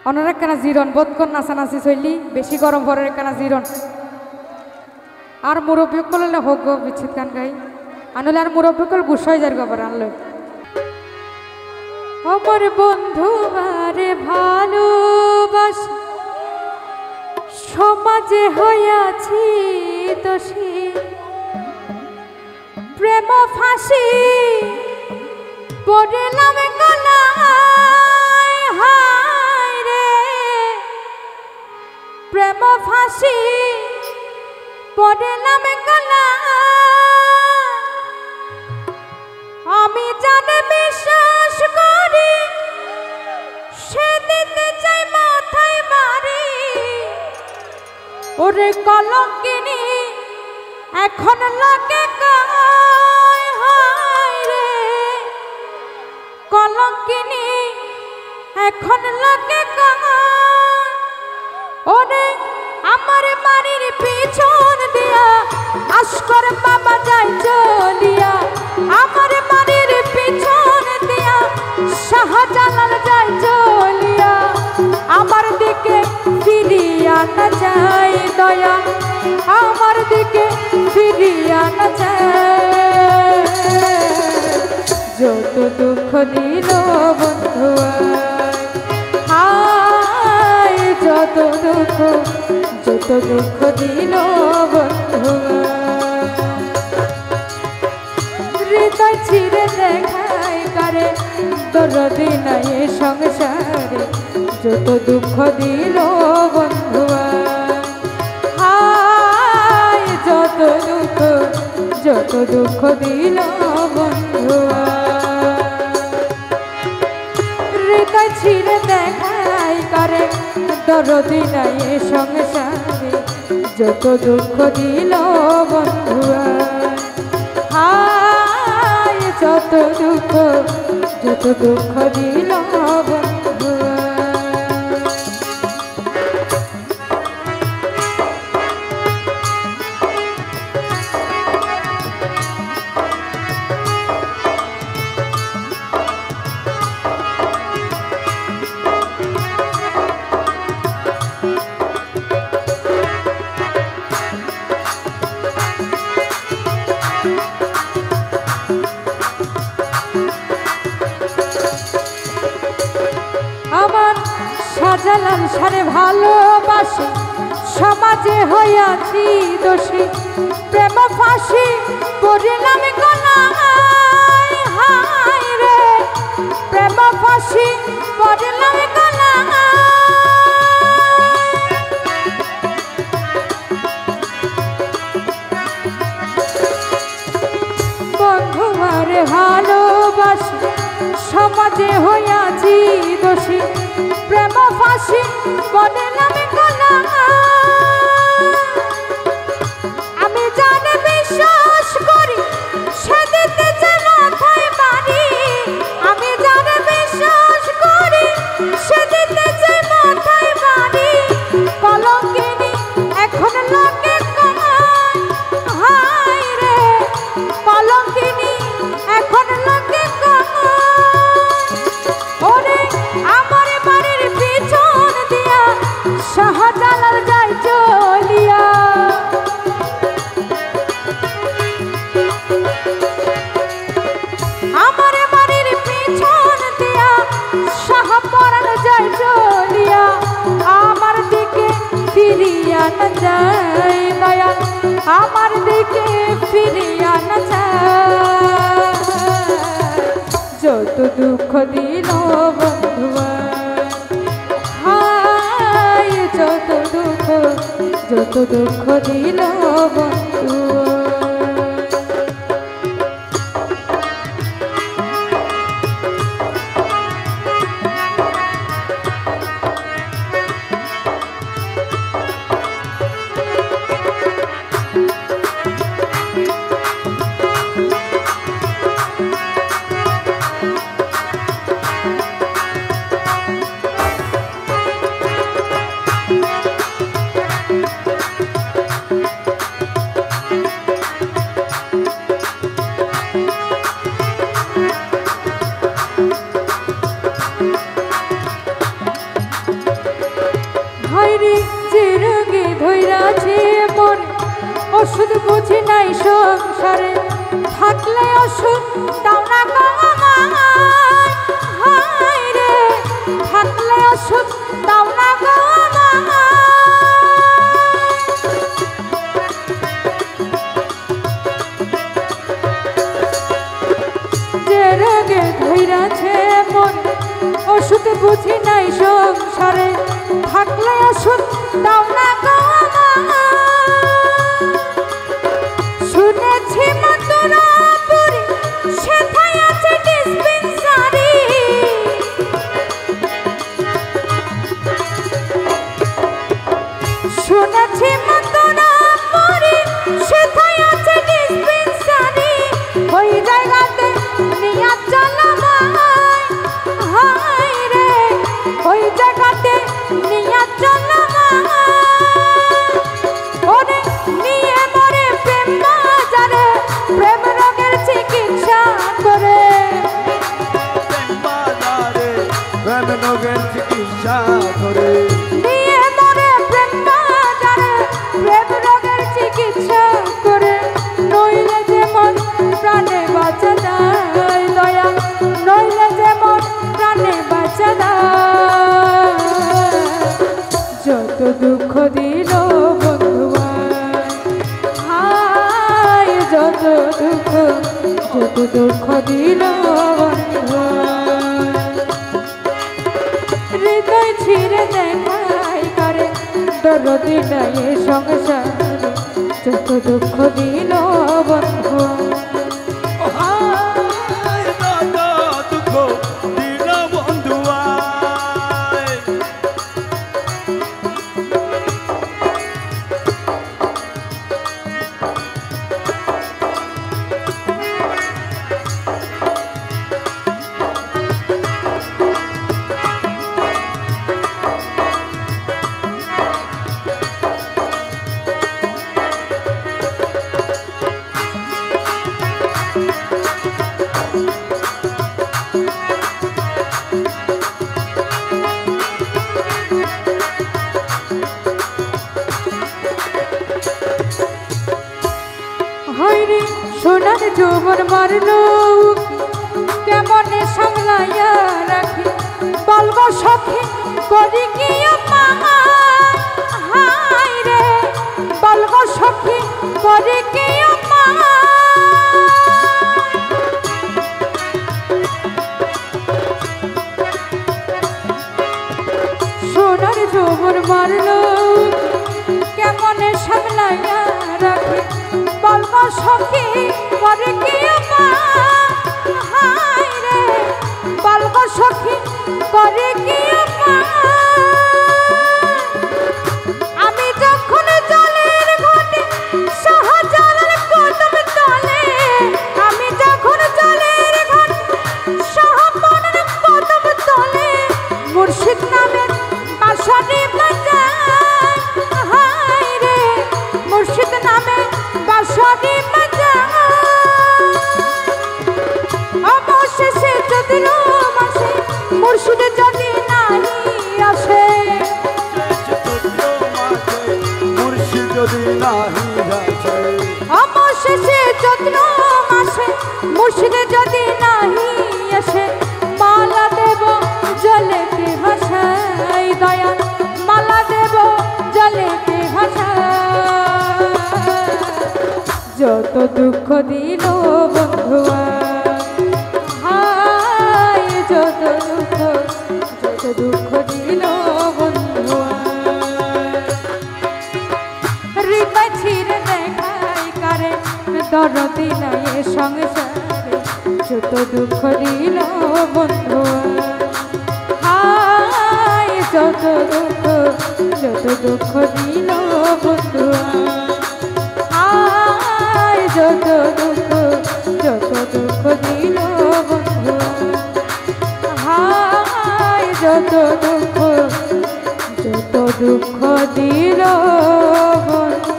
Honour একখানা জিরন বোধ কর নাচানাচি চললি বেশি গরম পরের একখানা জিরন আর মুরব্বী করলে হোক গো বিচ্ছেদ গান গাই আনলে আর মুরব্বী কল গুসাই যার গবার আনলো আমার বন্ধু আরে ভালোবাস সমাজে হইয়াছি দোষী প্রেম ফাঁসি পড়লাম গলায় হায় রে প্রেম ফাঁসি পড়লাম গলায় আমি জানে বিশ্বাস করি সে দিতে চাই মাথায় মারি ওরে কলঙ্কিনী এখন লাগে কয় হায় রে কলঙ্কিনী এখন লাগে কয় ওরে আমার বাড়ির পিছন দিয়া আশকর বাবা যায় চলিয়া আমার বাড়ির পিছন দিয়া শাহজালাল যায় চলিয়া আমার দিকে ফিরিয়া না যায় দয়া আমার দিকে ফিরিয়া না যায় যত দুঃখ দিল বন্ধু হায় যত দুঃখ দিল বন্ধু হৃদয় ছিঁড়ে দেখায় করে দরদি নাই সংসারে যত দুঃখ দিল বন্ধু হায় যত দুঃখ দিল বন্ধু হৃদয় ছিঁড়ে দেখায় করে দরদি নাই সংসারে যত দুঃখ দিল বন্ধু হায় যত দুঃখ দিল বন্ধু শাহজালাল সারে ভালোবাসি সমাজে হইয়াছি দোষী প্রেম ফাঁসি পড়লাম গলায় হায় রে প্রেম ফাঁসি পড়লাম গলায় বন্ধু আরে ভালোবাসি সমাজে হইয়াছি দোষী প্রেম ফাঁসি পড়লাম গলায় আমি জানে বিশ্বাস করি সে দিতে চাই মাথায় মারি আমি জানে বিশ্বাস করি সে দিতে চাই মাথায় মারি কলঙ্কিনী এখন লাগে কয় হায় রে কলঙ্কিনী এখন লাগে কয় ওরে আমার বাড়ির পিছন দিয়া শাহজালাল যায় চলিয়া আমার বাড়ির পিছন দিয়া শাহপরাণ যায় চলিয়া আমার দিকে ফিরিয়া না যায় দয়া আমার দিকে ফিরিয়া না যায় যত দুঃখ দিল বন্ধু হায় যত দুঃখ দিল বন্ধু ওষুধ বুঝি নাই সংসারে থাকলে ওষুধ দাও না গো আমায় হায় রে থাকলে ওষুধ দাও না গো যে রোগে ধৈরাছে মন ওষুধ বুঝি নাই সংসারে থাকলে ওষুধ দাও না গো শুনেছি মথুরাপুরি সেথায় আছে ডিসপেন্সারি শুনেছি মথুরাপুরি সেথায় আছে ডিসপেন্সারি ওই জায়গাতে নিয়া চলো হায় রে ওই জায়গাতে নিয়া চলো ওরে নিয়ে মরে প্রেম বাজারে প্রেম রোগের চিকিৎসা করে প্রেম রোগের চিকিৎসা করে নিয়ে মরে প্রেম বাজারে প্রেম রোগের চিকিৎসা করে নইলে যেমন প্রাণে বাঁচা দেয় দয়া নইলে যেমন প্রাণে বাঁচা দেয় যত দুঃখ দিল বন্ধুয়া হায় যত দুঃখ দিল বন্ধুয়া হৃদয় ছিঁড়ে দেখাই করে দরদি নাই সংসার যত দুঃখ দিল বন্ধুয়া হয়নি সোনার যৌবন মারলো কেমনে সামলাইয়া রাখি বলবো সখী করি কি হায় রে বলবো সখী করি কি সোনার যৌবন মারলো কেমনে সামলাইয়া রাখি বলবো সখী করে কি হায় রে বলবো সখী করে কি আমি যখন জলের ঘটে শাহজালাল কদম তলে আমি যখন জলের ঘটে শাহজালাল কদম তলে মুর্শিদ নামের বাঁশরি বাজায় হায় রে মুর্শিদ নামে বাঁশরি বাজায় অবশেষে চৈত্র মাসে মুর্শিদ যদি নাহি আসে মুর্শিদ যদি নাহি আসে অবশেষে চৈত্র মাসে মুর্শিদ যদি নাহি আসে মালা দেব জলেতে ভাসাই দয়াল মালা দেব জলেতে ভাসাই যত দুঃখ দিল বন্ধুয়া হায় যত দুঃখ দিল বন্ধুয়া হৃদয় ছিঁড়ে দেখাই কারে দরদি নাই সংসারে যত দুঃখ দিল বন্ধুয়া হায় যত দুঃখ দিল বন্ধুয়া হায় যত দুঃখ দিল বন্ধুয়া হায় যত দুঃখ দিল বন্ধুয়া।